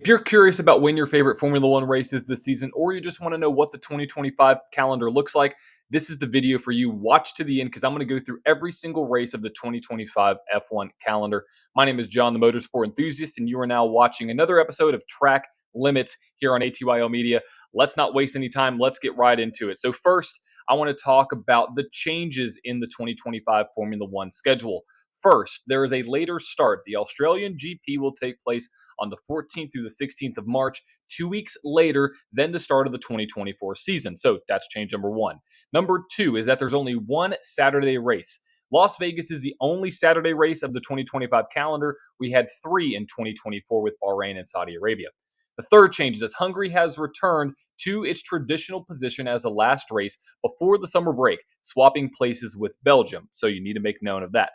If you're curious about when your favorite Formula One race is this season, or you just want to know what the 2025 calendar looks like, this is the video for you. Watch to the end because I'm going to go through every single race of the 2025 F1 calendar. My name is John, the Motorsport Enthusiast, and you are now watching another episode of Track Limits here on ATYL Media. Let's not waste any time. Let's get right into it. So, first, I want to talk about the changes in the 2025 Formula One schedule. First, there is a later start. The Australian GP will take place on the 14th through the 16th of March, 2 weeks later than the start of the 2024 season. So that's change number one. Number two is that there's only one Saturday race. Las Vegas is the only Saturday race of the 2025 calendar. We had three in 2024 with Bahrain and Saudi Arabia. The third change is that Hungary has returned to its traditional position as the last race before the summer break, swapping places with Belgium. So you need to make note of that.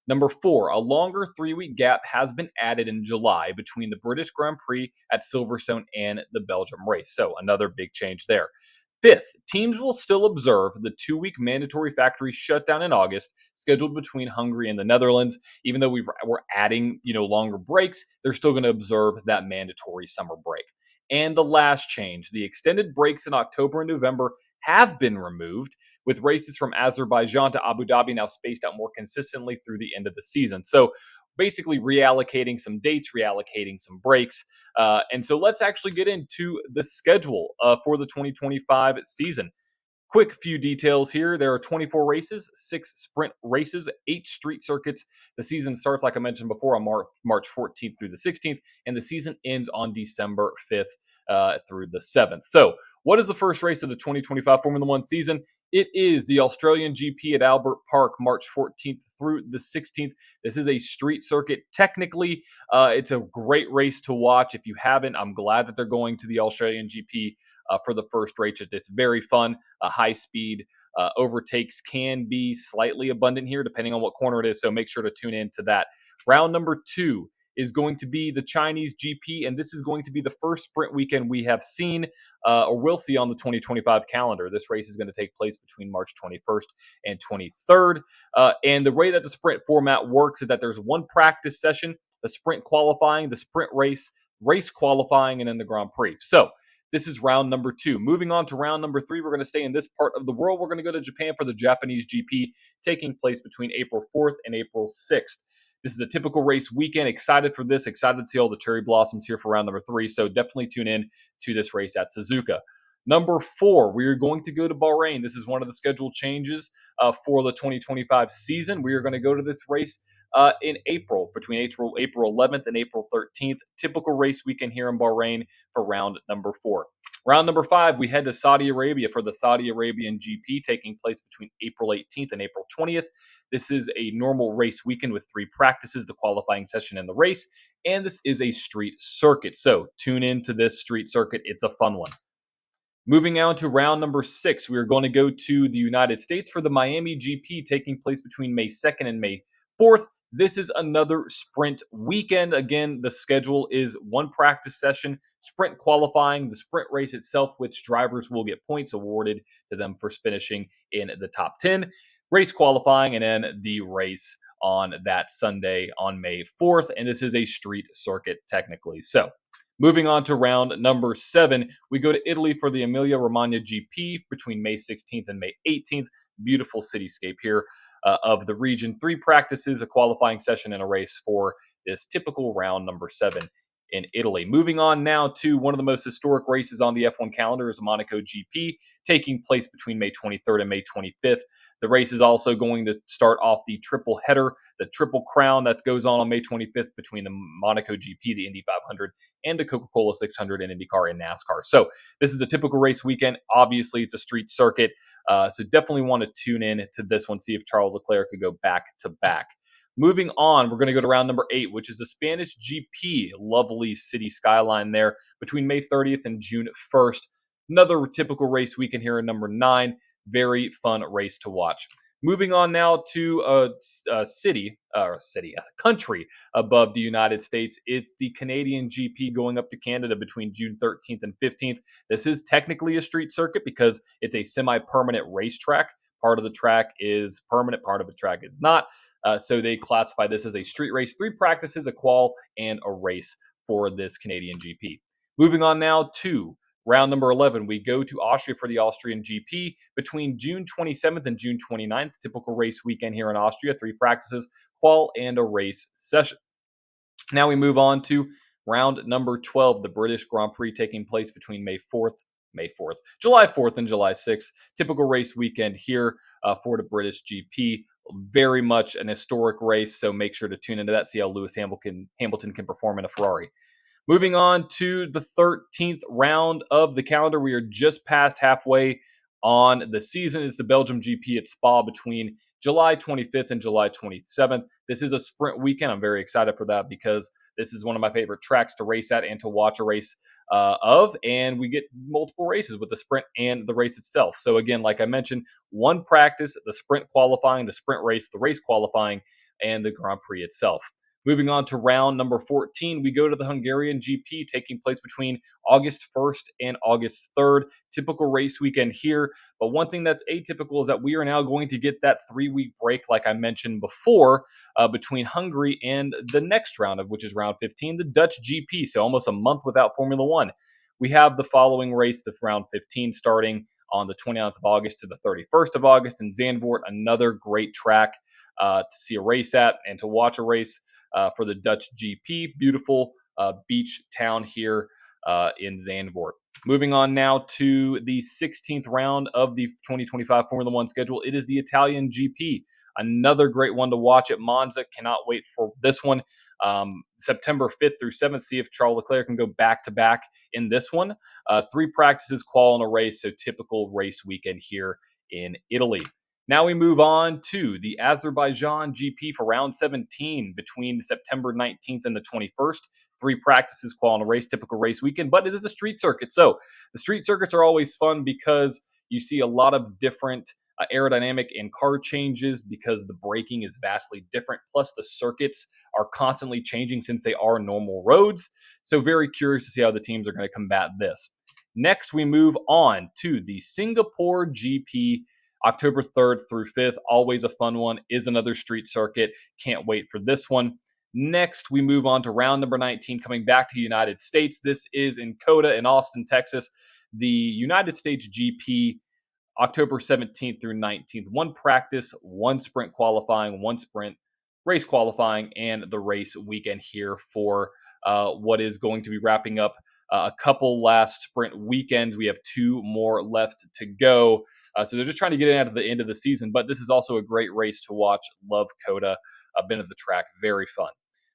Number four, a longer 3 week gap has been added in July between the British Grand Prix at Silverstone and the Belgium race. So another big change there. Fifth, teams will still observe the 2 week mandatory factory shutdown in August, scheduled between Hungary and the Netherlands. Even though we're adding longer breaks, they're still going to observe that mandatory summer break. And the last change, the extended breaks in October and November have been removed, with races from Azerbaijan to Abu Dhabi now spaced out more consistently through the end of the season. So basically reallocating some dates, reallocating some breaks. And so let's actually get into the schedule for the 2025 season. Quick few details here. There are 24 races, 6 sprint races, 8 street circuits. The season starts, like I mentioned before, on March 14th through the 16th, and the season ends on December 5th through the 7th. So, what is the first race of the 2025 Formula One season? It is the Australian GP at Albert Park, March 14th through the 16th. This is a street circuit. Technically, it's a great race to watch. If you haven't, I'm glad that they're going to the Australian GP for the first race. It's very fun. High speed overtakes can be slightly abundant here, depending on what corner it is. So make sure to tune in to that. Round number two is going to be the Chinese GP, and this is going to be the first sprint weekend we have seen or will see on the 2025 calendar. This race is going to take place between March 21st and 23rd. And the way that the sprint format works is that there's one practice session, the sprint qualifying, the sprint race qualifying, and then the Grand Prix. So this is round number two. Moving on to round number three, we're going to stay in this part of the world. We're going to go to Japan for the Japanese GP, taking place between April 4th and April 6th. This is a typical race weekend. Excited for this. Excited to see all the cherry blossoms here for round number three. So definitely tune in to this race at Suzuka. Number four, we are going to go to Bahrain. This is one of the schedule changes for the 2025 season. We are going to go to this race in April, between April 11th and April 13th. Typical race weekend here in Bahrain for round number four. Round number five, we head to Saudi Arabia for the Saudi Arabian GP, taking place between April 18th and April 20th. This is a normal race weekend with 3 practices, the qualifying session, and the race. And this is a street circuit. So tune into this street circuit. It's a fun one. Moving on to round number 6, we are going to go to the United States for the Miami GP, taking place between May 2nd and May 4th. This is another sprint weekend. Again, the schedule is one practice session, sprint qualifying, the sprint race itself, which drivers will get points awarded to them for finishing in the top 10, race qualifying, and then the race on that Sunday on May 4th. And this is a street circuit technically. So moving on to round number 7, we go to Italy for the Emilia-Romagna GP between May 16th and May 18th. Beautiful cityscape here of the region. 3 practices, a qualifying session, and a race for this typical round number 7 in Italy. Moving on now to one of the most historic races on the F1 calendar is Monaco GP, taking place between May 23rd and May 25th. The race is also going to start off the triple header, the Triple Crown that goes on May 25th between the Monaco GP, the Indy 500, and the Coca-Cola 600 in IndyCar and NASCAR. So this is a typical race weekend. Obviously, it's a street circuit, so definitely want to tune in to this one, see if Charles Leclerc could go back to back. Moving on, we're going to go to round number 8, which is the Spanish GP. Lovely city skyline there between May 30th and June 1st. Another typical race weekend here in number 9. Very fun race to watch. Moving on now to a country above the United States. It's the Canadian GP going up to Canada between June 13th and 15th. This is technically a street circuit because it's a semi-permanent racetrack. Part of the track is permanent, part of the track is not. So they classify this as a street race, 3 practices, a qual, and a race for this Canadian GP. Moving on now to round number 11, we go to Austria for the Austrian GP between June 27th and June 29th. Typical race weekend here in Austria, 3 practices, qual, and a race session. Now we move on to round number 12, the British Grand Prix taking place between July 4th and July 6th. Typical race weekend here for the British GP. Very much an historic race, so make sure to tune into that, see how Lewis Hamilton can perform in a Ferrari. Moving on to the 13th round of the calendar. We are just past halfway on the season. It's the Belgium GP at Spa between July 25th and July 27th. This is a sprint weekend. I'm very excited for that because this is one of my favorite tracks to race at and to watch a race of. And we get multiple races with the sprint and the race itself. So again, like I mentioned, one practice, the sprint qualifying, the sprint race, the race qualifying, and the Grand Prix itself. Moving on to round number 14, we go to the Hungarian GP taking place between August 1st and August 3rd. Typical race weekend here. But one thing that's atypical is that we are now going to get that 3-week break, like I mentioned before, between Hungary and the next round, of which is round 15, the Dutch GP. So almost a month without Formula One. We have the following race of round 15 starting on the 29th of August to the 31st of August in Zandvoort, another great track to see a race at and to watch a race. For the Dutch GP. Beautiful beach town here in Zandvoort. Moving on now to the 16th round of the 2025 Formula One schedule. It is the Italian GP. Another great one to watch at Monza. Cannot wait for this one. September 5th through 7th. See if Charles Leclerc can go back-to-back in this one. 3 practices, qual, and a race. So typical race weekend here in Italy. Now we move on to the Azerbaijan GP for round 17 between September 19th and the 21st. 3 practices, qual, and a race, typical race weekend, but it is a street circuit. So the street circuits are always fun because you see a lot of different aerodynamic and car changes because the braking is vastly different. Plus, the circuits are constantly changing since they are normal roads. So very curious to see how the teams are going to combat this. Next, we move on to the Singapore GP. October 3rd through 5th, always a fun one, is another street circuit. Can't wait for this one. Next, we move on to round number 19, coming back to the United States. This is in COTA in Austin, Texas. The United States GP, October 17th through 19th. 1 practice, 1 sprint qualifying, 1 sprint race qualifying, and the race weekend here for what is going to be wrapping up a couple last sprint weekends. We have 2 more left to go. So they're just trying to get in at the end of the season. But this is also a great race to watch. Love COTA. I've been at the track. Very fun.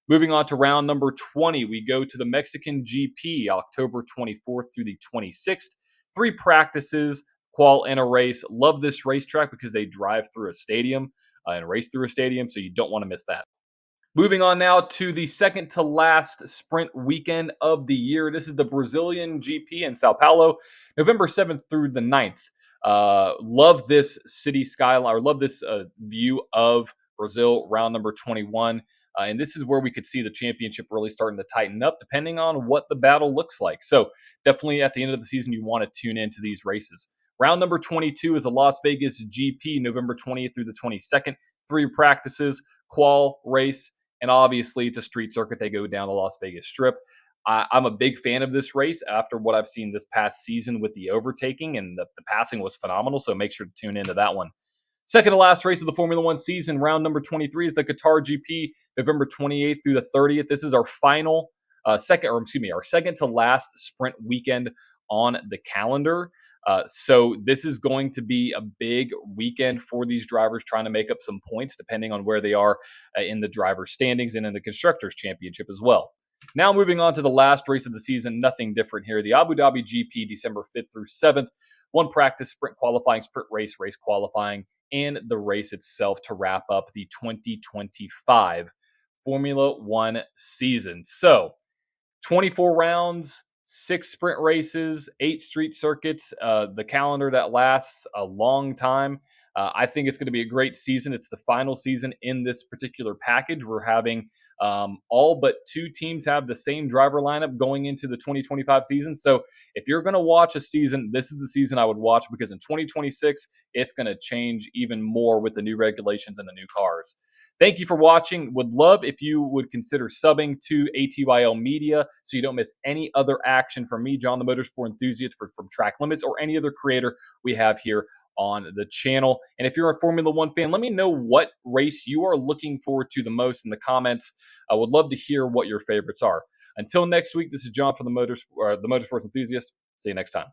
Moving on to round number 20, we go to the Mexican GP, October 24th through the 26th. 3 practices, qual, and a race. Love this racetrack because they drive through a stadium and race through a stadium, so you don't want to miss that. Moving on now to the second to last sprint weekend of the year. This is the Brazilian GP in Sao Paulo, November 7th through the 9th. Love this city skyline, or love this view of Brazil, round number 21. And this is where we could see the championship really starting to tighten up, depending on what the battle looks like. So definitely at the end of the season, you want to tune into these races. Round number 22 is the Las Vegas GP, November 20th through the 22nd. 3 practices, qual, race, and obviously it's a street circuit. They go down the Las Vegas Strip. I'm a big fan of this race after what I've seen this past season with the overtaking, and the passing was phenomenal, so make sure to tune into that one. Second to last race of the Formula One season, round number 23 is the Qatar GP, November 28th through the 30th. This is our our second to last sprint weekend on the calendar. So this is going to be a big weekend for these drivers trying to make up some points, depending on where they are in the driver's standings and in the Constructors' Championship as well. Now moving on to the last race of the season, nothing different here. The Abu Dhabi GP, December 5th through 7th. 1 practice, sprint qualifying, sprint race, race qualifying, and the race itself to wrap up the 2025 Formula One season. So 24 rounds, 6 sprint races, 8 street circuits, the calendar that lasts a long time. I think it's going to be a great season. It's the final season in this particular package. We're having all but 2 teams have the same driver lineup going into the 2025 season. So if you're going to watch a season, this is the season I would watch, because in 2026, it's going to change even more with the new regulations and the new cars. Thank you for watching. Would love if you would consider subbing to ATYL Media so you don't miss any other action from me, John the Motorsport Enthusiast, from Track Limits or any other creator we have here on the channel. And if you're a Formula One fan, let me know what race you are looking forward to the most in the comments. I would love to hear what your favorites are. Until next week, this is John from the Motorsports Enthusiast. See you next time.